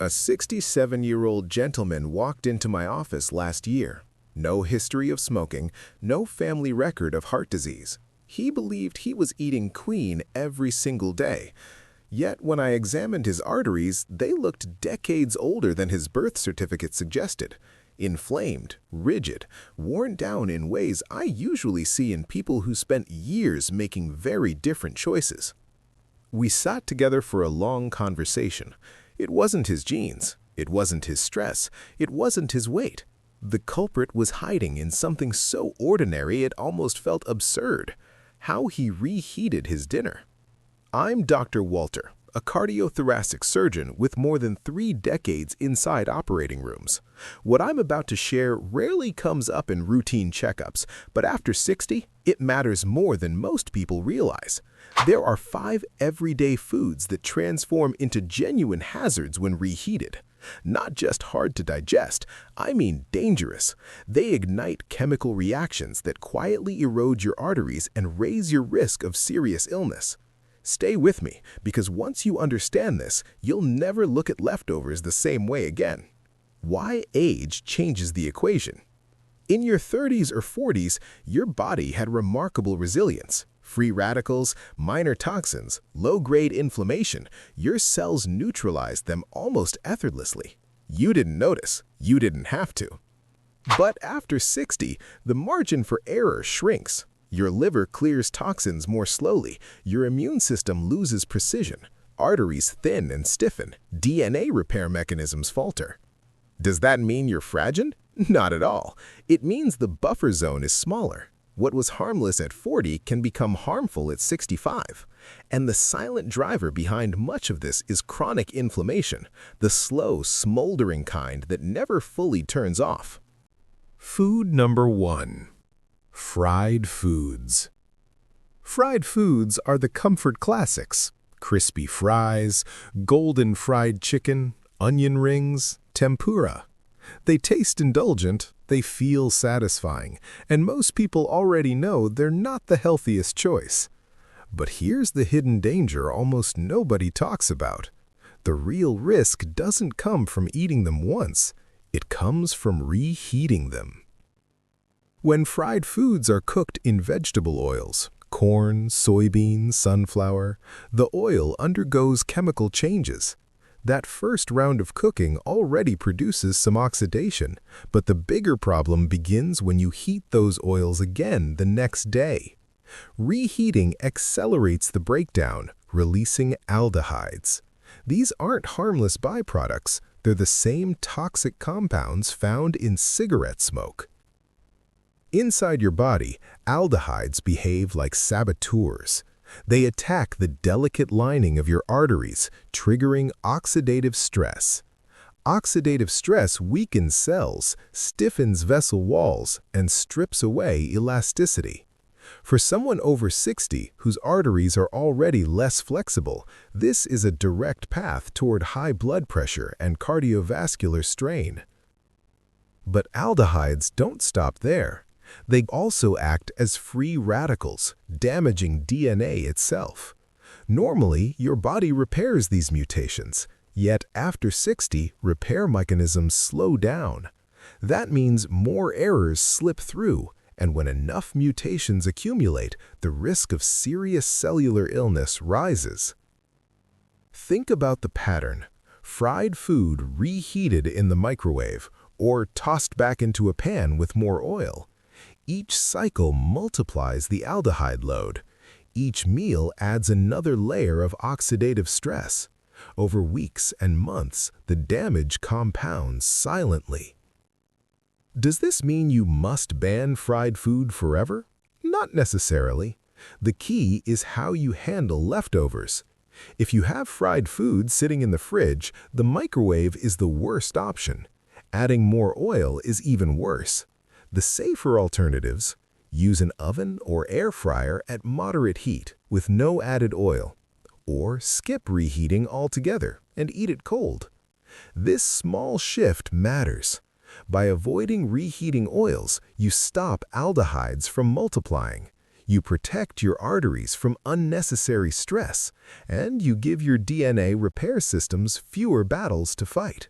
A 67-year-old gentleman walked into my office last year. No history of smoking, no family record of heart disease. He believed he was eating clean every single day. Yet when I examined his arteries, they looked decades older than his birth certificate suggested. Inflamed, rigid, worn down in ways I usually see in people who spent years making very different choices. We sat together for a long conversation. It wasn't his genes. It wasn't his stress. It wasn't his weight. The culprit was hiding in something so ordinary it almost felt absurd: how he reheated his dinner. I'm Dr. Walter, a cardiothoracic surgeon with more than 3 decades inside operating rooms. What I'm about to share rarely comes up in routine checkups, but after 60, it matters more than most people realize. There are 5 everyday foods that transform into genuine hazards when reheated. Not just hard to digest, I mean dangerous. They ignite chemical reactions that quietly erode your arteries and raise your risk of serious illness. Stay with me, because once you understand this, you'll never look at leftovers the same way again. Why age changes the equation. In your 30s or 40s, your body had remarkable resilience. Free radicals, minor toxins, low-grade inflammation, your cells neutralized them almost effortlessly. You didn't notice. You didn't have to. But after 60, the margin for error shrinks. Your liver clears toxins more slowly, your immune system loses precision, arteries thin and stiffen, DNA repair mechanisms falter. Does that mean you're fragile? Not at all. It means the buffer zone is smaller. What was harmless at 40 can become harmful at 65. And the silent driver behind much of this is chronic inflammation, the slow, smoldering kind that never fully turns off. Food number 1. Fried foods. Fried foods are the comfort classics: crispy fries, golden fried chicken, onion rings, tempura. They taste indulgent, they feel satisfying, and most people already know they're not the healthiest choice. But here's the hidden danger almost nobody talks about. The real risk doesn't come from eating them once, it comes from reheating them. When fried foods are cooked in vegetable oils, corn, soybean, sunflower, the oil undergoes chemical changes. That first round of cooking already produces some oxidation, but the bigger problem begins when you heat those oils again the next day. Reheating accelerates the breakdown, releasing aldehydes. These aren't harmless byproducts, they're the same toxic compounds found in cigarette smoke. Inside your body, aldehydes behave like saboteurs. They attack the delicate lining of your arteries, triggering oxidative stress. Oxidative stress weakens cells, stiffens vessel walls, and strips away elasticity. For someone over 60 whose arteries are already less flexible, this is a direct path toward high blood pressure and cardiovascular strain. But aldehydes don't stop there. They also act as free radicals, damaging DNA itself. Normally, your body repairs these mutations, yet after 60, repair mechanisms slow down. That means more errors slip through, and when enough mutations accumulate, the risk of serious cellular illness rises. Think about the pattern: fried food reheated in the microwave, or tossed back into a pan with more oil. Each cycle multiplies the aldehyde load. Each meal adds another layer of oxidative stress. Over weeks and months, the damage compounds silently. Does this mean you must ban fried food forever? Not necessarily. The key is how you handle leftovers. If you have fried food sitting in the fridge, the microwave is the worst option. Adding more oil is even worse. The safer alternatives: use an oven or air fryer at moderate heat with no added oil, or skip reheating altogether and eat it cold. This small shift matters. By avoiding reheating oils, you stop aldehydes from multiplying. You protect your arteries from unnecessary stress, and you give your DNA repair systems fewer battles to fight.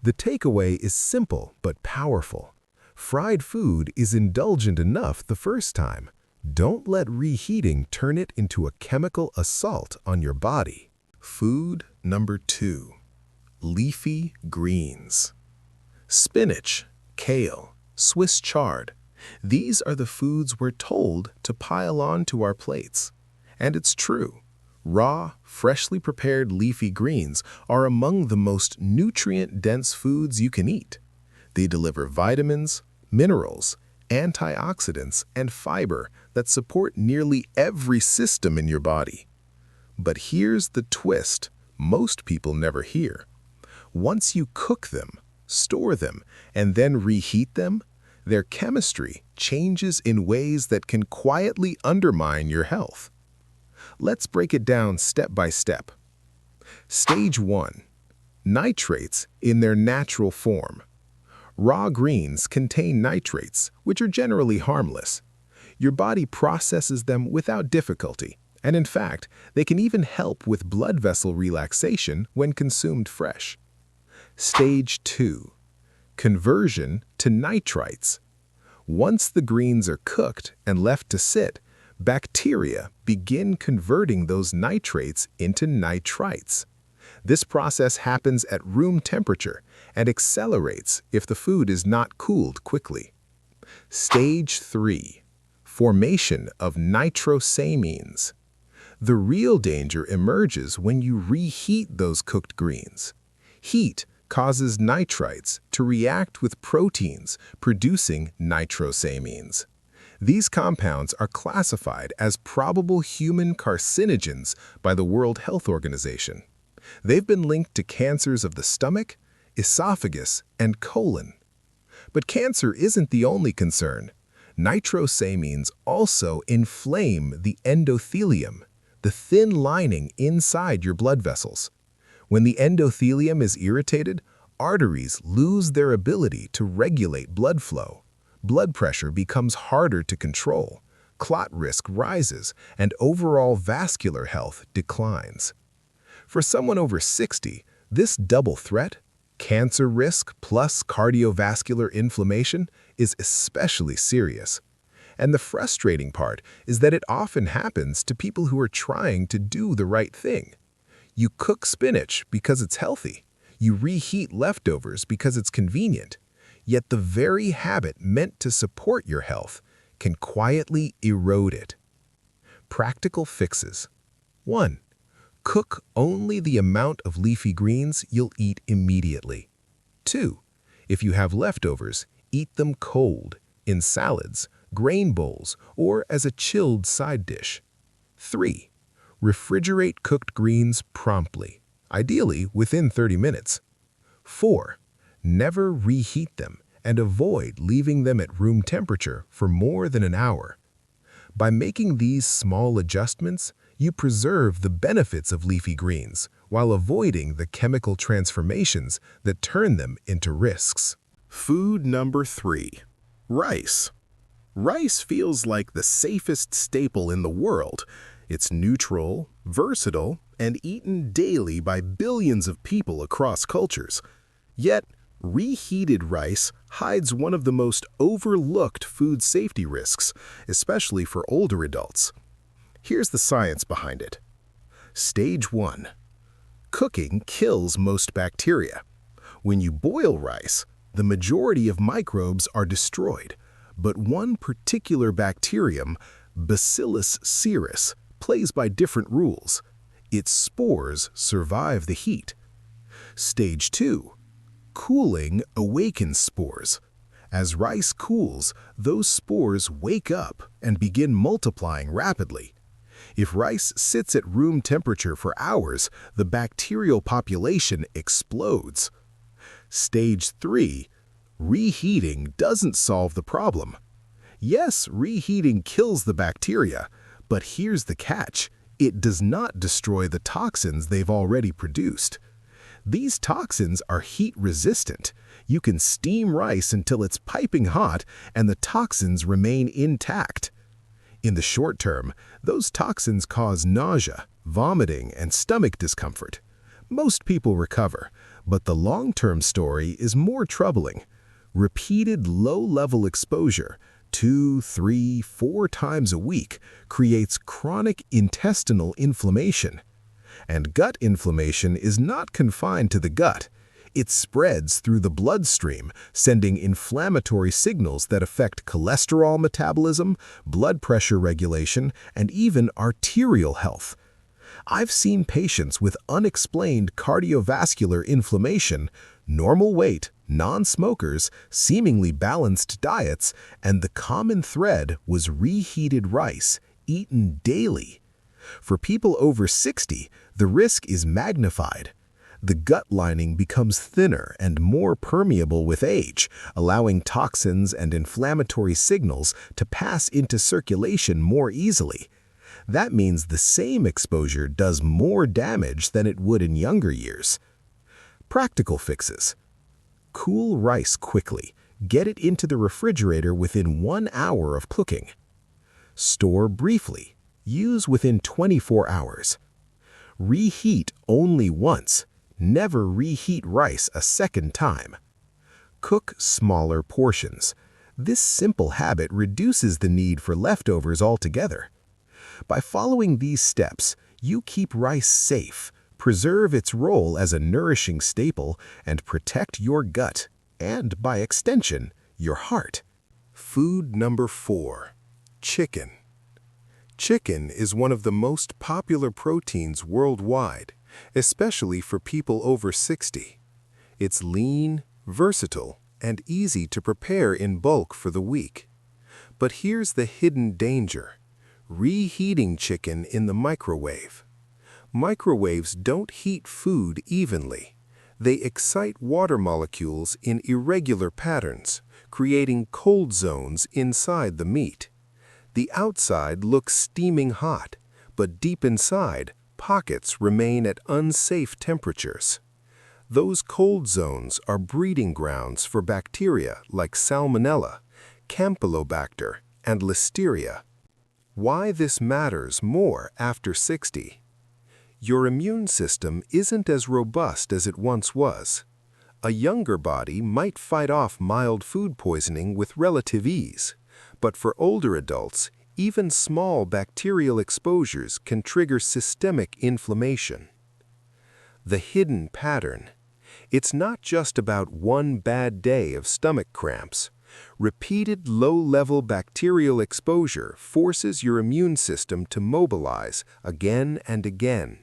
The takeaway is simple but powerful. Fried food is indulgent enough the first time. Don't let reheating turn it into a chemical assault on your body. Food number 2. Leafy greens. Spinach, kale, Swiss chard. These are the foods we're told to pile onto our plates. And it's true. Raw, freshly prepared leafy greens are among the most nutrient-dense foods you can eat. They deliver vitamins, minerals, antioxidants, and fiber that support nearly every system in your body. But here's the twist most people never hear. Once you cook them, store them, and then reheat them, their chemistry changes in ways that can quietly undermine your health. Let's break it down step by step. Stage 1. Nitrates in their natural form. Raw greens contain nitrates, which are generally harmless. Your body processes them without difficulty, and in fact, they can even help with blood vessel relaxation when consumed fresh. Stage 2. Conversion to nitrites. Once the greens are cooked and left to sit, bacteria begin converting those nitrates into nitrites. This process happens at room temperature and accelerates if the food is not cooled quickly. Stage 3. Formation of nitrosamines. The real danger emerges when you reheat those cooked greens. Heat causes nitrites to react with proteins, producing nitrosamines. These compounds are classified as probable human carcinogens by the World Health Organization. They've been linked to cancers of the stomach, esophagus, and colon. But cancer isn't the only concern. Nitrosamines also inflame the endothelium, the thin lining inside your blood vessels. When the endothelium is irritated, arteries lose their ability to regulate blood flow. Blood pressure becomes harder to control, clot risk rises, and overall vascular health declines. For someone over 60, this double threat, cancer risk plus cardiovascular inflammation, is especially serious. And the frustrating part is that it often happens to people who are trying to do the right thing. You cook spinach because it's healthy. You reheat leftovers because it's convenient. Yet the very habit meant to support your health can quietly erode it. Practical fixes. 1. Cook only the amount of leafy greens you'll eat immediately. 2. If you have leftovers, eat them cold, in salads, grain bowls, or as a chilled side dish. 3. Refrigerate cooked greens promptly, ideally within 30 minutes. 4. Never reheat them and avoid leaving them at room temperature for more than an hour. By making these small adjustments, you preserve the benefits of leafy greens while avoiding the chemical transformations that turn them into risks. Food number 3. Rice. Rice feels like the safest staple in the world. It's neutral, versatile, and eaten daily by billions of people across cultures. Yet, reheated rice hides one of the most overlooked food safety risks, especially for older adults. Here's the science behind it. Stage 1. Cooking kills most bacteria. When you boil rice, the majority of microbes are destroyed, but one particular bacterium, Bacillus cereus, plays by different rules. Its spores survive the heat. Stage 2. Cooling awakens spores. As rice cools, those spores wake up and begin multiplying rapidly. If rice sits at room temperature for hours, the bacterial population explodes. Stage 3. Reheating doesn't solve the problem. Yes, reheating kills the bacteria, but here's the catch. It does not destroy the toxins they've already produced. These toxins are heat-resistant. You can steam rice until it's piping hot and the toxins remain intact. In the short term, those toxins cause nausea, vomiting, and stomach discomfort. Most people recover, but the long-term story is more troubling. Repeated low-level exposure, 2, 3, 4 times a week, creates chronic intestinal inflammation. And gut inflammation is not confined to the gut. It spreads through the bloodstream, sending inflammatory signals that affect cholesterol metabolism, blood pressure regulation, and even arterial health. I've seen patients with unexplained cardiovascular inflammation, normal weight, non-smokers, seemingly balanced diets, and the common thread was reheated rice, eaten daily. For people over 60, the risk is magnified. The gut lining becomes thinner and more permeable with age, allowing toxins and inflammatory signals to pass into circulation more easily. That means the same exposure does more damage than it would in younger years. Practical fixes. Cool rice quickly. Get it into the refrigerator within 1 hour of cooking. Store briefly. Use within 24 hours. Reheat only once. Never reheat rice a second time. Cook smaller portions. This simple habit reduces the need for leftovers altogether. By following these steps, you keep rice safe, preserve its role as a nourishing staple, and protect your gut, and, by extension, your heart. Food number 4. Chicken. Chicken is one of the most popular proteins worldwide, especially for people over 60. It's lean, versatile, and easy to prepare in bulk for the week. But here's the hidden danger: reheating chicken in the microwave. Microwaves don't heat food evenly. They excite water molecules in irregular patterns, creating cold zones inside the meat. The outside looks steaming hot, but deep inside, pockets remain at unsafe temperatures. Those cold zones are breeding grounds for bacteria like Salmonella, Campylobacter, and Listeria. Why this matters more after 60? Your immune system isn't as robust as it once was. A younger body might fight off mild food poisoning with relative ease, but for older adults, even small bacterial exposures can trigger systemic inflammation. The hidden pattern. It's not just about one bad day of stomach cramps. Repeated low-level bacterial exposure forces your immune system to mobilize again and again.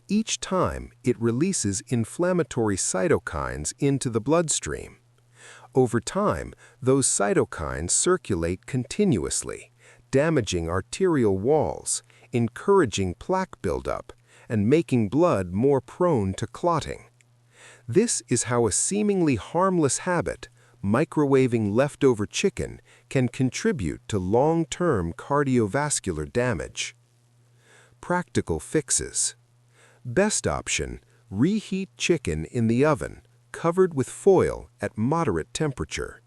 Each time, it releases inflammatory cytokines into the bloodstream. Over time, those cytokines circulate continuously, damaging arterial walls, encouraging plaque buildup, and making blood more prone to clotting. This is how a seemingly harmless habit, microwaving leftover chicken, can contribute to long-term cardiovascular damage. Practical fixes. Best option: reheat chicken in the oven, covered with foil at moderate temperature.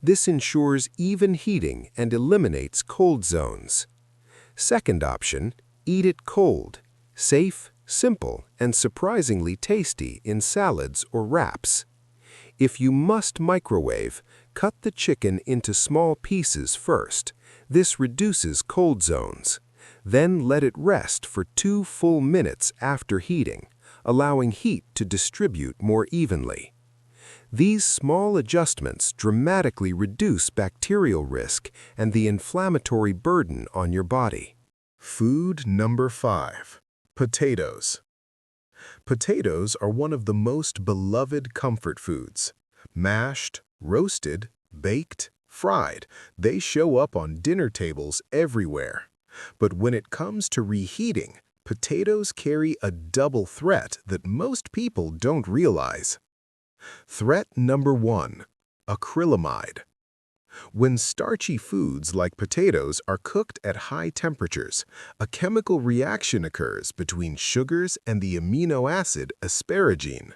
This ensures even heating and eliminates cold zones. Second option: eat it cold. Safe, simple, and surprisingly tasty in salads or wraps. If you must microwave, cut the chicken into small pieces first. This reduces cold zones. Then let it rest for 2 full minutes after heating, allowing heat to distribute more evenly. These small adjustments dramatically reduce bacterial risk and the inflammatory burden on your body. Food number 5. Potatoes. Potatoes are one of the most beloved comfort foods. Mashed, roasted, baked, fried, they show up on dinner tables everywhere. But when it comes to reheating, potatoes carry a double threat that most people don't realize. Threat number 1: acrylamide. When starchy foods like potatoes are cooked at high temperatures, a chemical reaction occurs between sugars and the amino acid asparagine.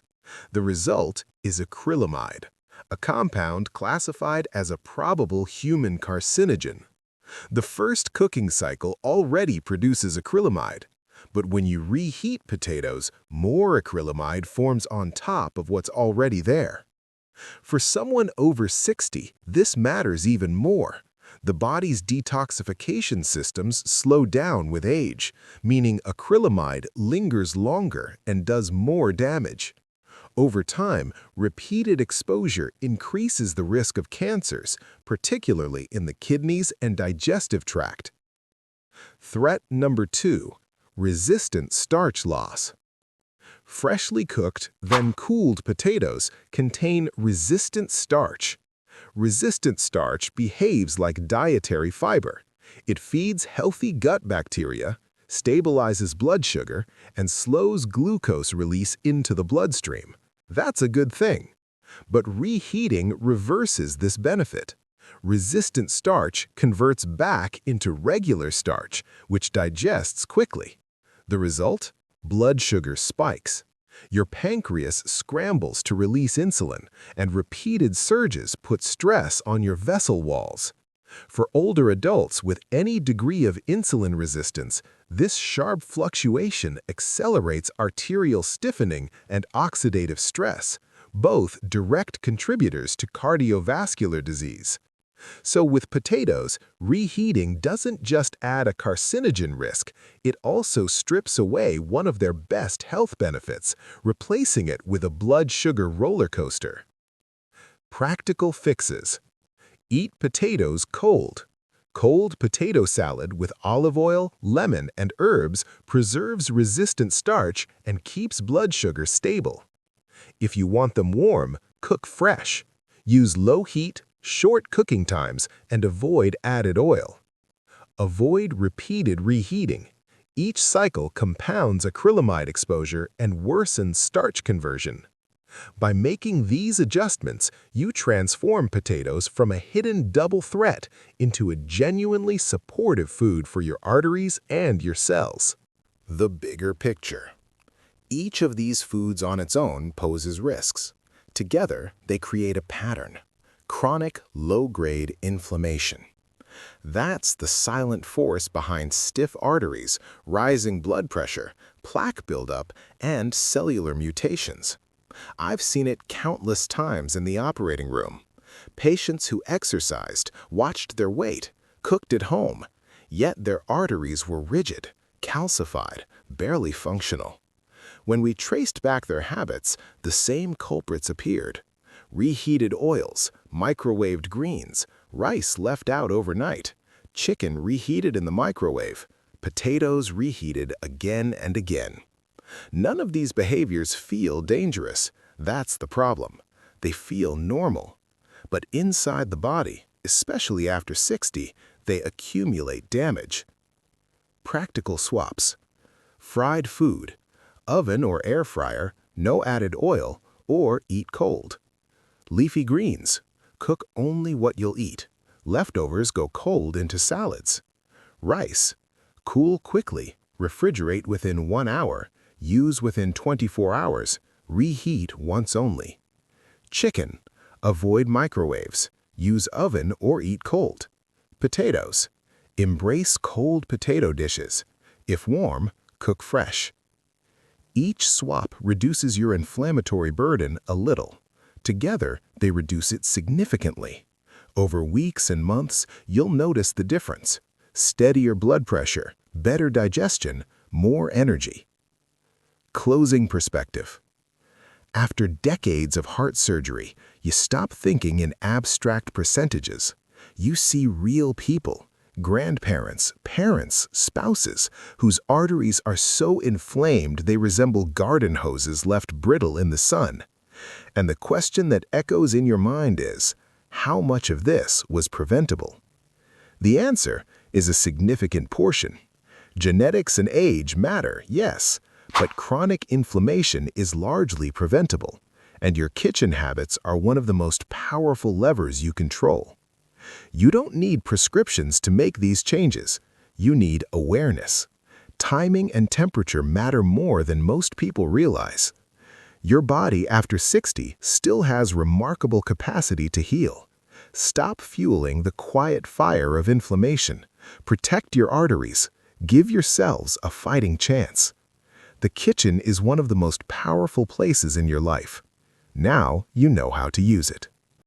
The result is acrylamide, a compound classified as a probable human carcinogen. The first cooking cycle already produces acrylamide, but when you reheat potatoes, more acrylamide forms on top of what's already there. For someone over 60, this matters even more. The body's detoxification systems slow down with age, meaning acrylamide lingers longer and does more damage. Over time, repeated exposure increases the risk of cancers, particularly in the kidneys and digestive tract. Threat number 2, resistant starch loss. Freshly cooked, then cooled potatoes contain resistant starch. Resistant starch behaves like dietary fiber. It feeds healthy gut bacteria, stabilizes blood sugar, and slows glucose release into the bloodstream. That's a good thing. But reheating reverses this benefit. Resistant starch converts back into regular starch, which digests quickly. The result? Blood sugar spikes. Your pancreas scrambles to release insulin, and repeated surges put stress on your vessel walls. For older adults with any degree of insulin resistance, this sharp fluctuation accelerates arterial stiffening and oxidative stress, both direct contributors to cardiovascular disease. So with potatoes, reheating doesn't just add a carcinogen risk, it also strips away one of their best health benefits, replacing it with a blood sugar roller coaster. Practical fixes. Eat potatoes cold. Cold potato salad with olive oil, lemon, and herbs preserves resistant starch and keeps blood sugar stable. If you want them warm, cook fresh. Use low heat, short cooking times, and avoid added oil. Avoid repeated reheating. Each cycle compounds acrylamide exposure and worsens starch conversion. By making these adjustments, you transform potatoes from a hidden double threat into a genuinely supportive food for your arteries and your cells. The bigger picture. Each of these foods on its own poses risks. Together, they create a pattern. Chronic, low-grade inflammation. That's the silent force behind stiff arteries, rising blood pressure, plaque buildup, and cellular mutations. I've seen it countless times in the operating room. Patients who exercised, watched their weight, cooked at home, yet their arteries were rigid, calcified, barely functional. When we traced back their habits, the same culprits appeared. Reheated oils, microwaved greens, rice left out overnight, chicken reheated in the microwave, potatoes reheated again and again. None of these behaviors feel dangerous. That's the problem. They feel normal. But inside the body, especially after 60, they accumulate damage. Practical swaps. Fried food. Oven or air fryer, no added oil, or eat cold. Leafy greens. Cook only what you'll eat. Leftovers go cold into salads. Rice. Cool quickly. Refrigerate within 1 hour. Use within 24 hours. Reheat once only. Chicken. Avoid microwaves. Use oven or eat cold. Potatoes. Embrace cold potato dishes. If warm, cook fresh. Each swap reduces your inflammatory burden a little. Together, they reduce it significantly. Over weeks and months, you'll notice the difference. Steadier blood pressure, better digestion, more energy. Closing perspective. After decades of heart surgery, you stop thinking in abstract percentages. You see real people, grandparents, parents, spouses, whose arteries are so inflamed they resemble garden hoses left brittle in the sun. And the question that echoes in your mind is, how much of this was preventable? The answer is a significant portion. Genetics and age matter, yes, but chronic inflammation is largely preventable, and your kitchen habits are one of the most powerful levers you control. You don't need prescriptions to make these changes. You need awareness. Timing and temperature matter more than most people realize. Your body after 60 still has remarkable capacity to heal. Stop fueling the quiet fire of inflammation. Protect your arteries. Give your cells a fighting chance. The kitchen is one of the most powerful places in your life. Now you know how to use it.